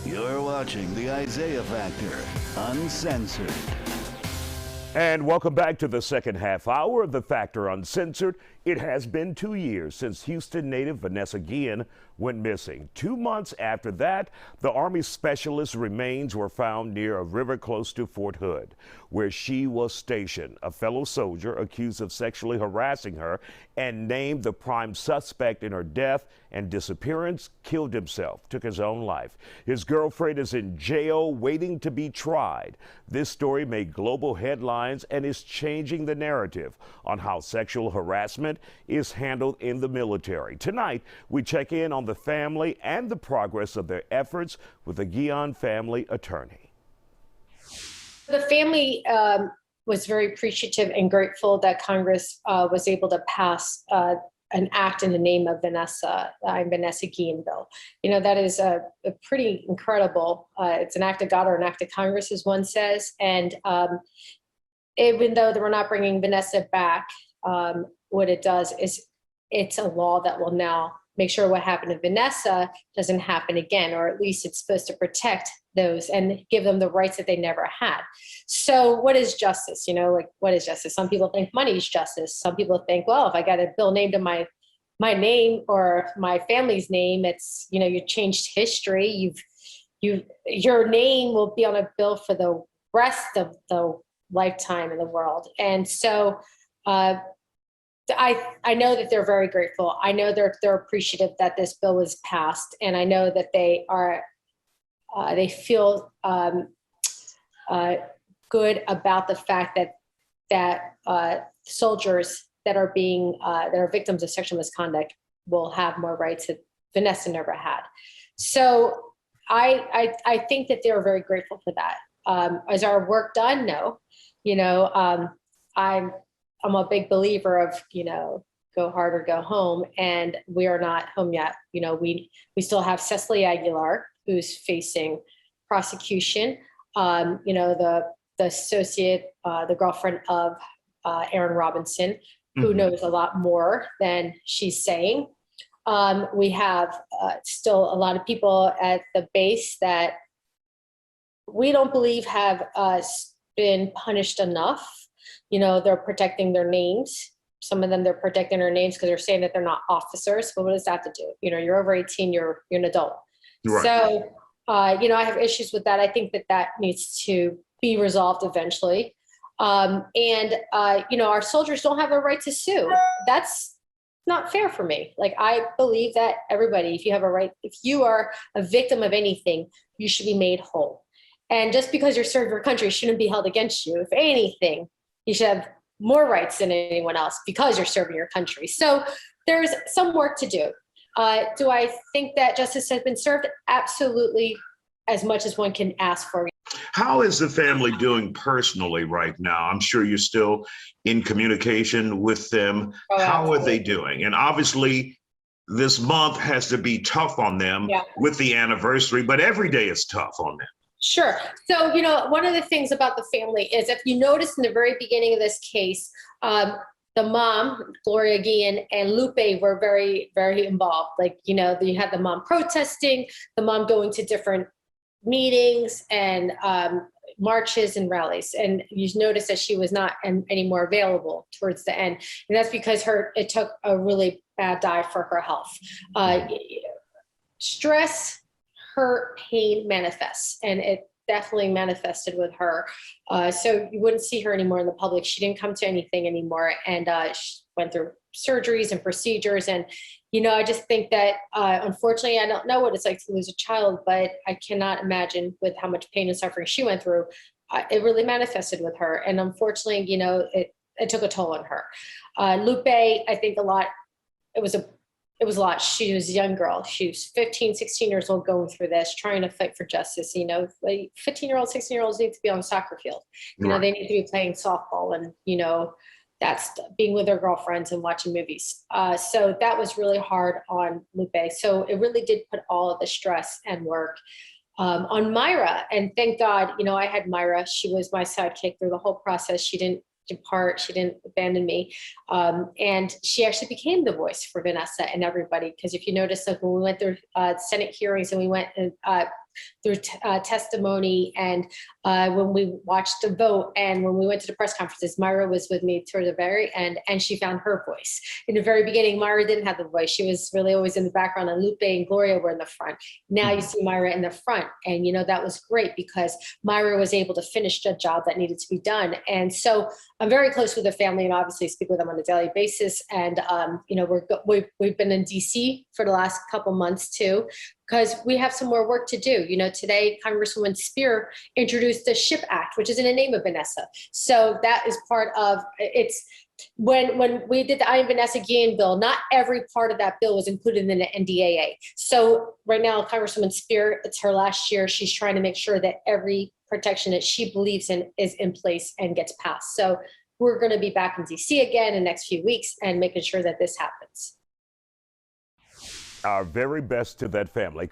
You're watching the Isaiah Factor, Uncensored. And welcome back to the second half hour of The Factor Uncensored. It has been 2 years since Houston native Vanessa Guillen went missing. 2 months after that, the Army specialist's remains were found near a river close to Fort Hood, where she was stationed. A fellow soldier accused of sexually harassing her and named the prime suspect in her death and disappearance killed himself, took his own life. His girlfriend is in jail waiting to be tried. This story made global headlines and is changing the narrative on how sexual harassment is handled in the military. Tonight, we check in on the family and the progress of their efforts with the Guillen family attorney. The family was very appreciative and grateful that Congress was able to pass an act in the name of Vanessa Guillen bill. You know, that is a pretty incredible, it's an act of God or an act of Congress, as one says. And even though we're not bringing Vanessa back, what it does is it's a law that will now make sure what happened to Vanessa doesn't happen again, or at least it's supposed to protect those and give them the rights that they never had. So what is justice? You know, like, what is justice? Some people think money is justice. Some people think, well, if I got a bill named in my name or my family's name, it's, you know, you changed history. Your name will be on a bill for the rest of the lifetime in the world. And so I know that they're very grateful. I know they're appreciative that this bill was passed, and I know that they feel good about the fact that soldiers that are victims of sexual misconduct will have more rights that Vanessa never had. So I think that they're very grateful for that. Is our work done? No. You know, I'm a big believer of, you know, go hard or go home, and we are not home yet. You know, we still have Cecily Aguilar, who's facing prosecution. You know, the associate, the girlfriend of Aaron Robinson, who knows a lot more than she's saying. We have still a lot of people at the base that we don't believe have been punished enough. You know, they're protecting their names. Some of them, they're protecting their names because they're saying that they're not officers. But what does that have to do? You know, you're over 18, you're an adult. Right. So, you know, I have issues with that. I think that needs to be resolved eventually. You know, our soldiers don't have a right to sue. That's not fair for me. Like, I believe that everybody, if you have a right, if you are a victim of anything, you should be made whole. And just because you're serving your country shouldn't be held against you. If anything, you should have more rights than anyone else because you're serving your country. So there's some work to do. Do I think that justice has been served? Absolutely, as much as one can ask for. How is the family doing personally right now? I'm sure you're still in communication with them. How are they doing? And obviously, this month has to be tough on them with the anniversary, but every day is tough on them. Sure. So, you know, one of the things about the family is, if you notice in the very beginning of this case, the mom, Gloria Guillen, and Lupe were very, very involved. Like, you know, you had the mom protesting, the mom going to different meetings and marches and rallies. And you notice that she was not any more available towards the end. And that's because it took a really bad dive for her health. Stress, hurt, pain manifests, and it definitely manifested with her. So you wouldn't see her anymore in the public. She didn't come to anything anymore, and she went through surgeries and procedures. And, you know, I just think that, unfortunately, I don't know what it's like to lose a child, but I cannot imagine with how much pain and suffering she went through. It really manifested with her. And unfortunately, you know, it took a toll on her. Lupe, I think it was a lot. She was a young girl. She was 15, 16 years old, going through this, trying to fight for justice. You know, like 15-year-olds, 16-year-olds need to be on a soccer field. You know, they need to be playing softball, and, you know, that's being with their girlfriends and watching movies. So that was really hard on Lupe. So it really did put all of the stress and work on Myra. And thank God, you know, I had Myra. She was my sidekick through the whole process. She didn't depart. She didn't abandon me. And she actually became the voice for Vanessa and everybody. Because if you notice, like when we went through Senate hearings and we went and through testimony. And when we watched the vote and when we went to the press conferences, Myra was with me toward the very end, and she found her voice. In the very beginning, Myra didn't have the voice. She was really always in the background, and Lupe and Gloria were in the front. Now you see Myra in the front. And, that was great because Myra was able to finish the job that needed to be done. And so I'm very close with the family and obviously speak with them on a daily basis. And, we've been in DC for the last couple months too, because we have some more work to do. Today, Congresswoman Spear introduced the SHIP Act, which is in the name of Vanessa. So that is part of it's. When we did the I Am Vanessa Guillen bill, not every part of that bill was included in the NDAA. So right now, Congresswoman Spear, it's her last year. She's trying to make sure that every protection that she believes in is in place and gets passed. So we're going to be back in DC again in the next few weeks and making sure that this happens. Our very best to that family.